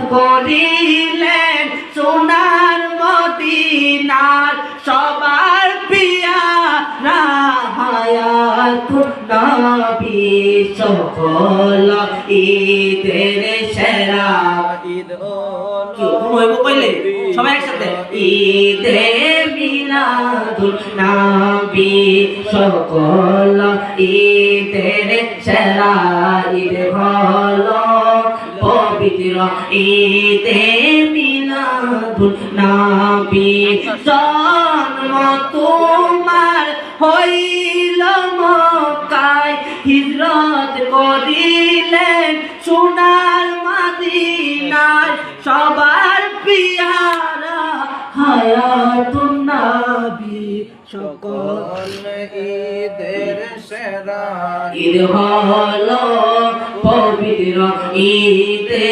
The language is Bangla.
করিলেন সোনার মদিনার সবার পিয়ারা হায়াতুন নবী সকল ঈদের সেরা ঈদ হলো কইলে সবাই একসাথে ঈদে মিলাদুন নবী সকল ঈদের সেরা ঈদ হলো পবিত্র ঈদে মিলাদুন নবী জন্ম তোমার হইল মক্কায় হিজরত করিলেন সোনার মদিনায় সবার পিয়ারা হায়াতুন নবী সকল ঈদের সেরা ঈদ হলো পবিত্র ঈদে